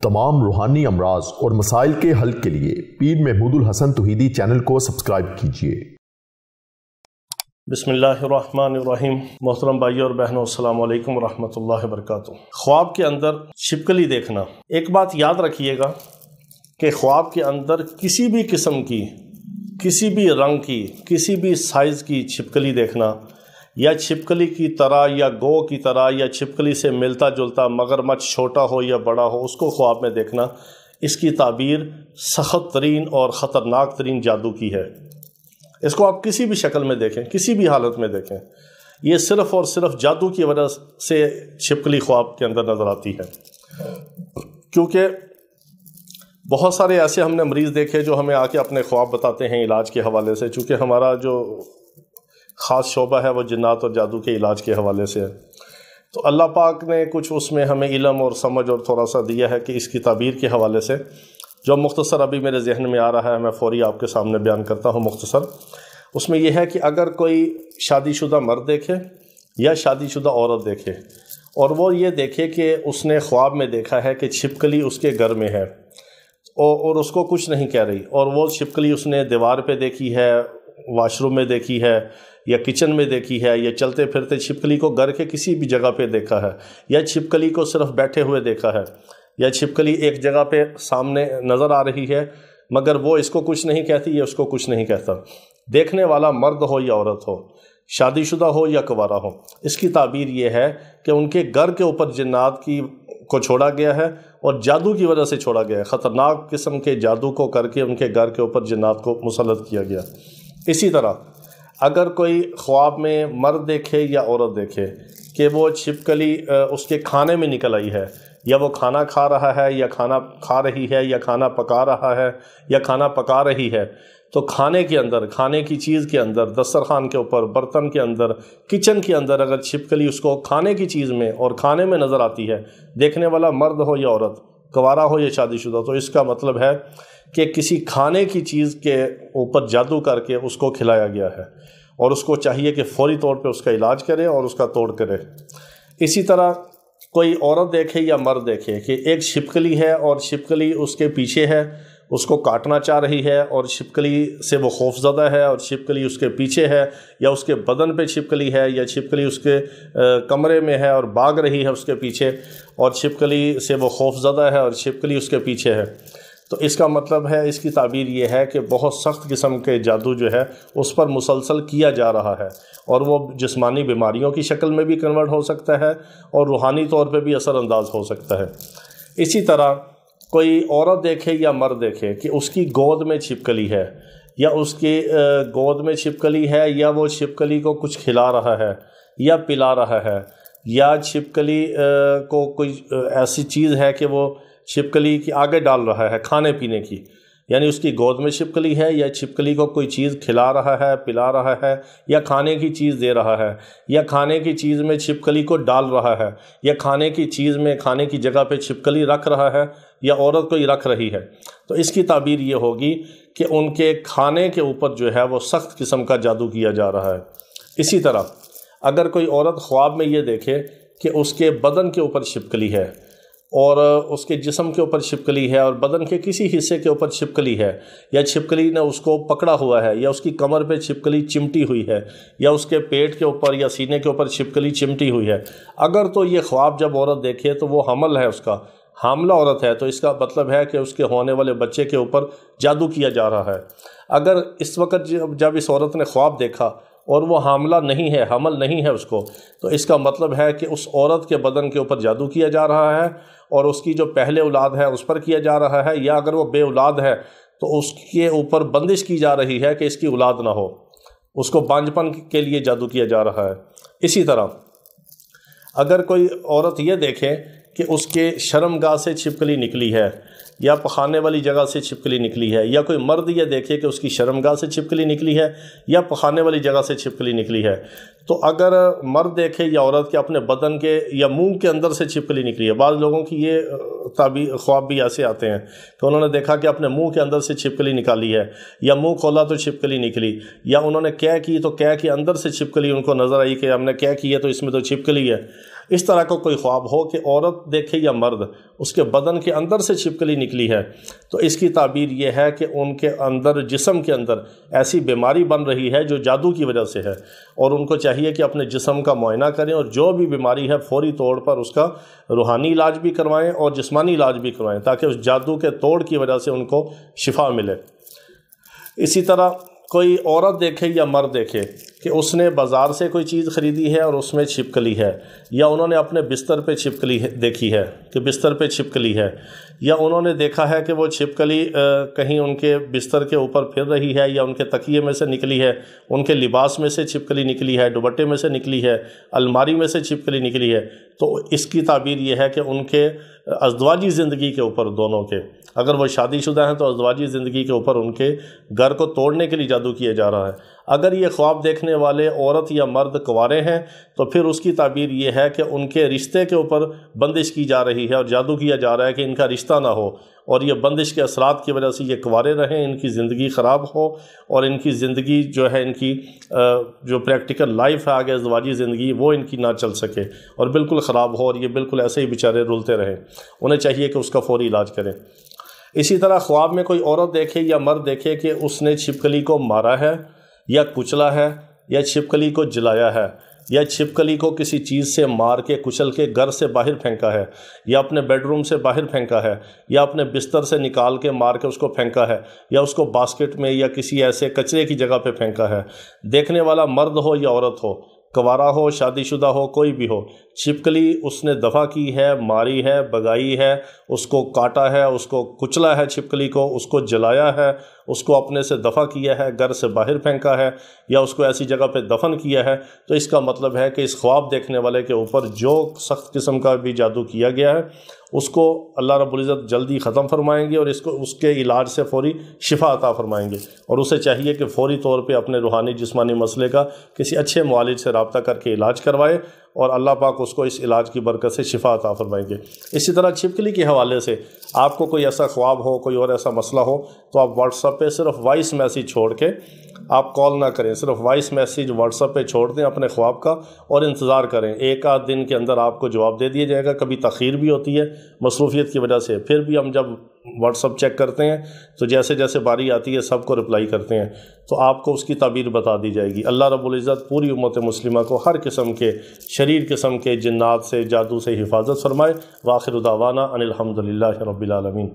तमाम रूहानी अमराज और मसाइल के हल के लिए पीर महमूद उल हसन तौहीदी चैनल को सब्सक्राइब कीजिए। बिस्मिल्लाहिर्रहमानिर्रहीम। मोहतरम भाइयों और बहनों, अस्सलाम वालेकुम वरहमतुल्लाहि वबरकातुहू। ख्वाब के अंदर छिपकली देखना। एक बात याद रखिएगा कि ख्वाब के अंदर किसी भी किस्म की, किसी भी रंग की, किसी भी साइज़ की छिपकली देखना, या छिपकली की तरह या गो की तरह या छिपकली से मिलता जुलता मगरमच्छ छोटा हो या बड़ा हो उसको ख्वाब में देखना, इसकी ताबीर सख्त तरीन और ख़तरनाक तरीन जादू की है। इसको आप किसी भी शक्ल में देखें, किसी भी हालत में देखें, ये सिर्फ़ और सिर्फ जादू की वजह से छिपकली ख्वाब के अंदर नज़र आती है। क्योंकि बहुत सारे ऐसे हमने मरीज़ देखे जो हमें आके अपने ख्वाब बताते हैं इलाज के हवाले से। चूँकि हमारा जो ख़ास शोबा है वो जिन्नात और जादू के इलाज के हवाले से है, तो अल्लाह पाक ने कुछ उसमें हमें इल्म और समझ और थोड़ा सा दिया है कि इसकी ताबीर के हवाले से जो मुख्तसर अभी मेरे जहन में आ रहा है मैं फ़ौरी आपके सामने बयान करता हूँ। मुख्तसर उसमें यह है कि अगर कोई शादीशुदा मर्द देखे या शादीशुदा औरत देखे और वो ये देखे कि उसने ख्वाब में देखा है कि छिपकली उसके घर में है और उसको कुछ नहीं कह रही, और वो छिपकली उसने दीवार पे देखी है, वाशरूम में देखी है, या किचन में देखी है, या चलते फिरते छिपकली को घर के किसी भी जगह पे देखा है, या छिपकली को सिर्फ बैठे हुए देखा है, या छिपकली एक जगह पे सामने नज़र आ रही है मगर वो इसको कुछ नहीं कहती, ये उसको कुछ नहीं कहता। देखने वाला मर्द हो या औरत हो, शादीशुदा हो या कुंवारा हो, इसकी ताबीर ये है कि उनके घर के ऊपर जिन्नात को छोड़ा गया है और जादू की वजह से छोड़ा गया है। ख़तरनाक किस्म के जादू को करके उनके घर के ऊपर जिन्नात को मुसल्लत किया गया। इसी तरह अगर कोई ख्वाब में मर्द देखे या औरत देखे कि वो छिपकली उसके खाने में निकल आई है, या वो खाना खा रहा है, या खाना खा रही है, या खाना पका रहा है, या खाना पका रही है, तो खाने के अंदर, खाने की चीज़ के अंदर, दस्तरखान के ऊपर, बर्तन के अंदर, किचन के अंदर अगर छिपकली उसको खाने की चीज़ में और खाने में नज़र आती है, देखने वाला मर्द हो या औरत, कुंवारा हो या शादीशुदा, तो इसका मतलब है कि किसी खाने की चीज़ के ऊपर जादू करके उसको खिलाया गया है और उसको चाहिए कि फ़ौरी तौर पे उसका इलाज करे और उसका तोड़ करे। इसी तरह कोई औरत देखे या मर्द देखे कि एक छिपकली है और छिपकली उसके पीछे है, उसको काटना चाह रही है, और छिपकली से वो खौफज़दा है, और छिपकली उसके पीछे है, या उसके बदन पे छिपकली है, या छिपकली उसके कमरे में है और भाग रही है उसके पीछे, और छिपकली से वो खौफज़दा है और छिपकली उसके पीछे है, तो इसका मतलब है, इसकी ताबीर ये है कि बहुत सख्त किस्म के जादू जो है उस पर मुसलसल किया जा रहा है, और वो जिस्मानी बीमारियों की शक्ल में भी कन्वर्ट हो सकता है और रूहानी तौर पे भी असरअंदाज हो सकता है। इसी तरह कोई औरत देखे या मर्द देखे कि उसकी गोद में छिपकली है, या उसकी गोद में छिपकली है, या वो छिपकली को कुछ खिला रहा है या पिला रहा है, या छिपकली को कोई ऐसी चीज़ है कि वो छिपकली की आगे डाल रहा है खाने पीने की, यानी उसकी गोद में छिपकली है, या छिपकली को कोई चीज़ खिला रहा है, पिला रहा है, या खाने की चीज़ दे रहा है, या खाने की चीज़ में छिपकली को डाल रहा है, या खाने की चीज़ में खाने की जगह पे छिपकली रख रहा है, या औरत को ही रख रही है, तो इसकी ताबीर ये होगी कि उनके खाने के ऊपर जो है वो सख्त किस्म का जादू किया जा रहा है। इसी तरह अगर कोई औरत ख्वाब में ये देखे कि उसके बदन के ऊपर छिपकली है और उसके जिस्म के ऊपर छिपकली है और बदन के किसी हिस्से के ऊपर छिपकली है, या छिपकली ने उसको पकड़ा हुआ है, या उसकी कमर पे छिपकली चिमटी हुई है, या उसके पेट के ऊपर या सीने के ऊपर छिपकली चिमटी हुई है, अगर तो ये ख्वाब जब औरत देखे तो वो हमल है, उसका हामला औरत है, तो इसका मतलब है कि उसके होने वाले बच्चे के ऊपर जादू किया जा रहा है। अगर इस वक्त जब इस औरत ने ख्वाब देखा और वो हामला नहीं है, हमल नहीं है उसको, तो इसका मतलब है कि उस औरत के बदन के ऊपर जादू किया जा रहा है और उसकी जो पहले औलाद है उस पर किया जा रहा है, या अगर वो बे औलाद है तो उसके ऊपर बंदिश की जा रही है कि इसकी औलाद ना हो, उसको बांझपन के लिए जादू किया जा रहा है। इसी तरह अगर कोई औरत ये देखे कि उसके शर्मगाह से छिपकली निकली है, या पखाने वाली जगह से छिपकली निकली है, या कोई मर्द ये देखे कि उसकी शर्मगाह से छिपकली निकली है या पखाने वाली जगह से छिपकली निकली है, तो अगर मर्द देखे या औरत के अपने बदन के या मुंह के अंदर से छिपकली निकली है, बाद लोगों की ये ख्वाब भी ऐसे आते हैं कि उन्होंने देखा कि अपने मुंह के अंदर से छिपकली निकाली है, या मुंह खोला तो छिपकली निकली, या उन्होंने क्या की तो क्या कि अंदर से छिपकली उनको नज़र आई कि हमने क्या की है तो इसमें तो छिपकली है, اس طرح کا کوئی خواب ہو کہ عورت دیکھے یا مرد، اس کے بدن کے اندر سے چھپکلی نکلی ہے، تو اس کی تعبیر یہ ہے کہ ان کے اندر، جسم کے اندر ایسی بیماری بن رہی ہے جو جادو کی وجہ سے ہے، اور ان کو چاہیے کہ اپنے جسم کا معائنہ کریں، اور جو بھی بیماری ہے فوری طور پر اس کا روحانی علاج بھی کروائیں اور جسمانی علاج بھی کروائیں، تاکہ اس جادو کے توڑ کی وجہ سے ان کو شفا ملے۔ اسی طرح کوئی عورت دیکھے یا مرد دیکھے کہ اس نے بازار سے کوئی چیز خریدی ہے اور اس میں چھپکلی ہے، یا انہوں نے اپنے بستر پہ چھپکلی دیکھی ہے کہ بستر پہ چھپکلی ہے، یا انہوں نے دیکھا ہے کہ وہ چھپکلی کہیں ان کے بستر کے اوپر پھر رہی ہے، یا ان کے تکیے میں سے نکلی ہے، ان کے لباس میں سے چھپکلی نکلی ہے، دوپٹے میں سے نکلی ہے، الماری میں سے چھپکلی نکلی ہے، تو اس کی تعبیر یہ ہے کہ ان کے ازدواجی زندگی کے اوپر، دونوں کے، اگر وہ شادی شدہ ہیں تو ازدواجی زندگی کے اوپر ان کے گھر کو توڑنے کے لیے جادو کیا جا رہا ہے۔ اگر یہ خواب دیکھنے والے عورت یا مرد کنوارے ہیں تو پھر اس کی تعبیر یہ ہے کہ ان کے رشتے کے اوپر بندش کی جا رہی ہے اور جادو کیا جا رہا ہے کہ ان کا رشتہ نہ ہو، اور یہ بندش کے اثرات کی وجہ سے یہ کنوارے رہیں، ان کی زندگی خراب ہو، اور ان کی زندگی جو ہے، ان کی جو پریکٹیکل لائف ہے آگے ازدواجی زندگی، وہ ان کی نہ چل سکے اور بالکل خراب ہو، اور یہ بالکل ایسے ہی بیچارے رولتے رہیں۔ انہیں چاہیے کہ اس کا فوری علاج کریں۔ اسی طرح خواب میں کوئی عورت دیکھے یا مرد دیکھے کہ اس نے چھپکلی کو مارا ہے یا کچلا ہے، یا چھپکلی کو جلایا ہے، یا چھپکلی کو کسی چیز سے مار کے کچل کے گھر سے باہر پھینکا ہے، یا اپنے بیڈ روم سے باہر پھینکا ہے، یا اپنے بستر سے نکال کے مار کے اس کو پھینکا ہے، یا اس کو باسکٹ میں یا کسی ایسے کچرے کی جگہ پہ پھینکا ہے، دیکھنے والا مرد ہو یا عورت ہو، کنوارا ہو، شادی شدہ ہو، کوئی بھی ہو، چھپکلی اس نے دفع کی ہے، ماری ہے، بگائی ہے، اس کو کاٹا ہے، اس کو کچلا ہے، چھپکلی کو اس کو جلایا ہے، اس کو اپنے سے دفع کیا ہے، گھر سے باہر پھینکا ہے، یا اس کو ایسی جگہ پہ دفن کیا ہے، تو اس کا مطلب ہے کہ اس خواب دیکھنے والے کے اوپر جو سخت قسم کا بھی جادو کیا گیا ہے اس کو اللہ رب العزت جلدی ختم فرمائیں گے، اور اس کے علاج سے فوری شفا عطا فرمائیں گے، اور اسے چاہیے کہ فوری طور پہ اپنے روحانی جسمانی مسئلے کا کسی اچھے معالج سے رابطہ کر کے علاج کروائے، اور اللہ پاک اس کو اس علاج کی برکت سے شفا عطا فرمائیں گے۔ اسی طرح چھپکلی کے حوالے سے آپ کو کوئی ایسا خواب ہو، کوئی اور ایسا مسئلہ ہو، تو آپ واٹس ایپ پہ صرف وائس میسیج چھوڑ کے، آپ کال نہ کریں، صرف وائس میسیج واٹس ایپ پہ چھوڑ دیں اپنے خواب کا، اور انتظار کریں، ایک آدھ دن کے اندر آپ کو جواب دے دیا جائے گا۔ کبھی تاخیر بھی ہوتی ہے مصروفیت کی وجہ سے، پھر بھی ہم جب واٹس ایپ چیک کرتے ہیں تو جیسے جیسے باری آتی ہے سب کو رپلائی کرتے ہیں، تو آپ کو اس کی تعبیر بتا دی جائے گی۔ اللہ رب العزت پوری امت مسلمہ کو ہر قسم کے شریر قسم کے جنات سے، جادو سے حفاظت فرمائے۔ وآخر دعوانا ان الحمد للہ رب العالمین۔